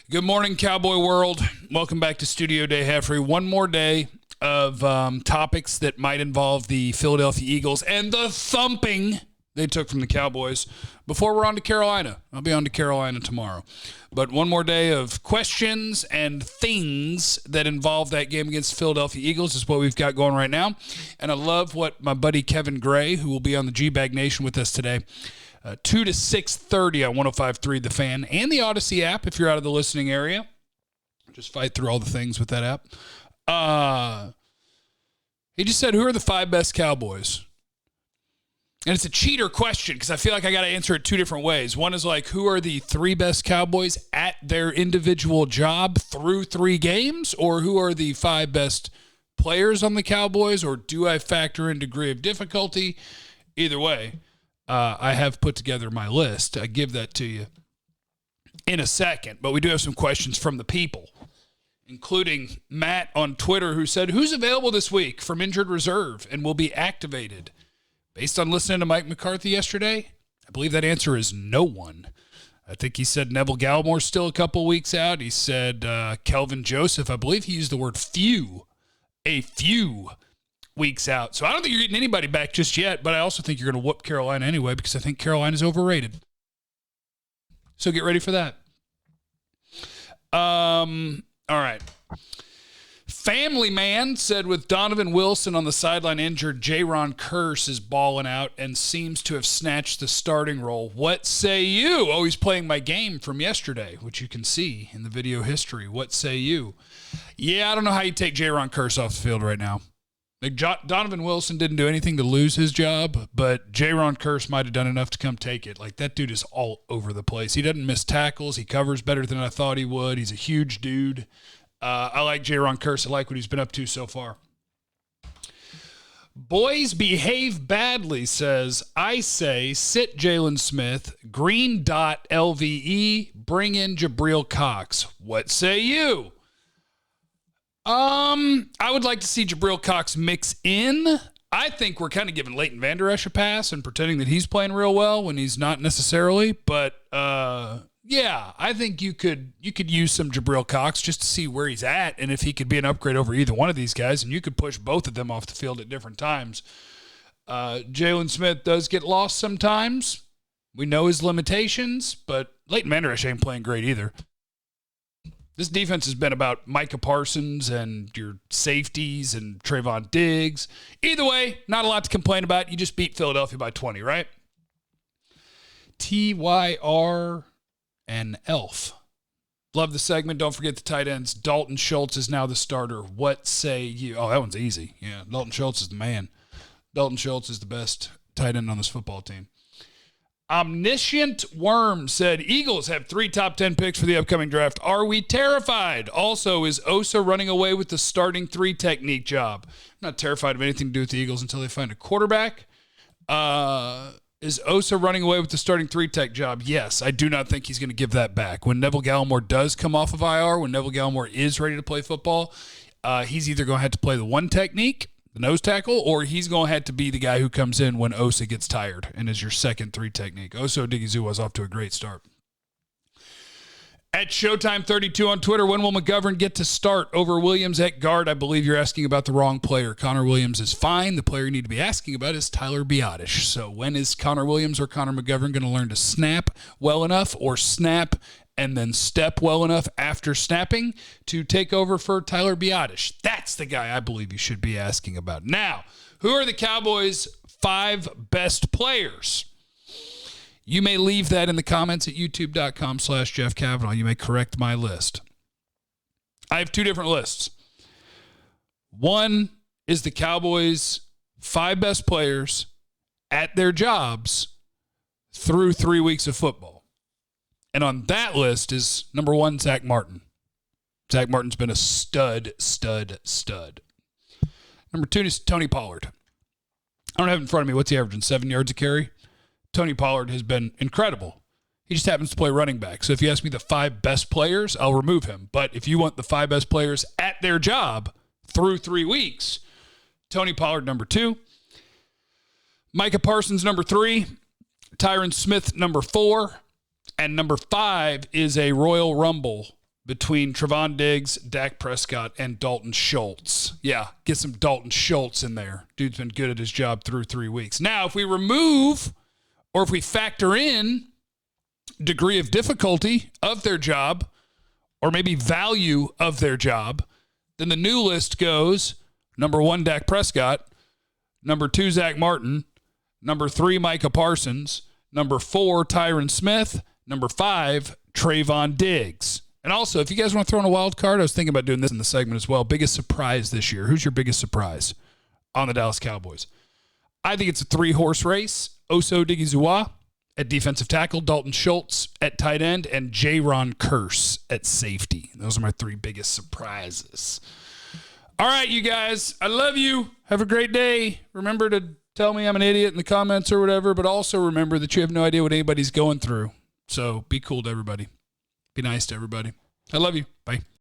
Good morning, Cowboy World. Welcome back to Studio Day, Heffrey. One more day of topics that might involve the Philadelphia Eagles and the thumping they took from the Cowboys before we're on to Carolina. I'll be on to Carolina tomorrow. But one more day of questions and things that involve that game against the Philadelphia Eagles is what we've got going right now. And I love what my buddy Kevin Gray, who will be on the G-Bag Nation with us today, 2 to 6:30 on 105.3 The Fan and the Odyssey app if you're out of the listening area. Just fight through all the things with that app. He just said, who are the 5 best Cowboys? And it's a cheater question because I feel like I got to answer it 2 different ways. One is like, who are the 3 best Cowboys at their individual job through 3 games? Or who are the 5 best players on the Cowboys? Or do I factor in degree of difficulty? Either way. I have put together my list. I give that to you in a second. But we do have some questions from the people, including Matt on Twitter, who said, who's available this week from injured reserve and will be activated? Based on listening to Mike McCarthy yesterday, I believe that answer is no one. I think he said Neville Gallimore's still a couple weeks out. He said Kelvin Joseph, I believe he used the word a few weeks out. So I don't think you're getting anybody back just yet, but I also think you're going to whoop Carolina anyway because I think Carolina's overrated. So get ready for that. All right. Family Man said with Donovan Wilson on the sideline injured, Jayron Kearse is balling out and seems to have snatched the starting role. What say you? Oh, he's playing my game from yesterday, which you can see in the video history. What say you? Yeah, I don't know how you take Jayron Kearse off the field right now. Like Donovan Wilson didn't do anything to lose his job, but Jayron Kearse might have done enough to come take it. Like, that dude is all over the place. He doesn't miss tackles. He covers better than I thought he would. He's a huge dude. I like Jayron Kearse. I like what he's been up to so far. Boys Behave Badly says, I say sit Jaylen Smith, green dot LVE, bring in Jabril Cox. What say you? I would like to see Jabril Cox mix in. I think we're kind of giving Leighton Vander Esch a pass and pretending that he's playing real well when he's not necessarily. But yeah, I think you could use some Jabril Cox just to see where he's at and if he could be an upgrade over either one of these guys, and you could push both of them off the field at different times. Jaylen Smith does get lost sometimes. We know his limitations, but Leighton Vander Esch ain't playing great either. This defense has been about Micah Parsons and your safeties and Trayvon Diggs. Either way, not a lot to complain about. You just beat Philadelphia by 20, right? TYR and Elf. Love the segment. Don't forget the tight ends. Dalton Schultz is now the starter. What say you? Oh, that one's easy. Yeah, Dalton Schultz is the man. Dalton Schultz is the best tight end on this football team. Omniscient Worm said, Eagles have 3 top 10 picks for the upcoming draft. Are we terrified? Also, is Osa running away with the starting 3 technique job? I'm not terrified of anything to do with the Eagles until they find a quarterback. Is Osa running away with the starting 3 tech job? Yes, I do not think he's going to give that back. When Neville Gallimore does come off of IR, when Neville Gallimore is ready to play football, he's either going to have to play the 1 technique, the nose tackle, or he's going to have to be the guy who comes in when Osa gets tired and is your second 3 technique. Osa Odighizuwa was off to a great start. At Showtime32 on Twitter, when will McGovern get to start over Williams at guard? I believe you're asking about the wrong player. Connor Williams is fine. The player you need to be asking about is Tyler Biadasz. So when is Connor Williams or Connor McGovern going to learn to snap well enough or snap and then step well enough after snapping to take over for Tyler Biadasz? That's the guy I believe you should be asking about. Now, who are the Cowboys' 5 best players? You may leave that in the comments at youtube.com/Jeff Cavanaugh. You may correct my list. I have 2 different lists. One is the Cowboys' 5 best players at their jobs through 3 weeks of football. And on that list is number 1, Zach Martin. Zach Martin's been a stud. Number 2 is Tony Pollard. I don't have it in front of me. What's he averaging? 7 yards a carry? Tony Pollard has been incredible. He just happens to play running back. So if you ask me the 5 best players, I'll remove him. But if you want the 5 best players at their job through 3 weeks, Tony Pollard, number 2. Micah Parsons, number 3. Tyron Smith, number 4. And number 5 is a Royal Rumble between Trevon Diggs, Dak Prescott, and Dalton Schultz. Yeah, get some Dalton Schultz in there. Dude's been good at his job through 3 weeks. Now, if we remove or if we factor in degree of difficulty of their job or maybe value of their job, then the new list goes number 1, Dak Prescott, number 2, Zach Martin, number 3, Micah Parsons, number 4, Tyron Smith, number 5, Trevon Diggs. And also, if you guys want to throw in a wild card, I was thinking about doing this in the segment as well. Biggest surprise this year. Who's your biggest surprise on the Dallas Cowboys? I think it's a 3-horse race. Oso Digizua at defensive tackle, Dalton Schultz at tight end, and Jaron Kearse at safety. Those are my 3 biggest surprises. All right, you guys. I love you. Have a great day. Remember to tell me I'm an idiot in the comments or whatever, but also remember that you have no idea what anybody's going through. So be cool to everybody. Be nice to everybody. I love you. Bye.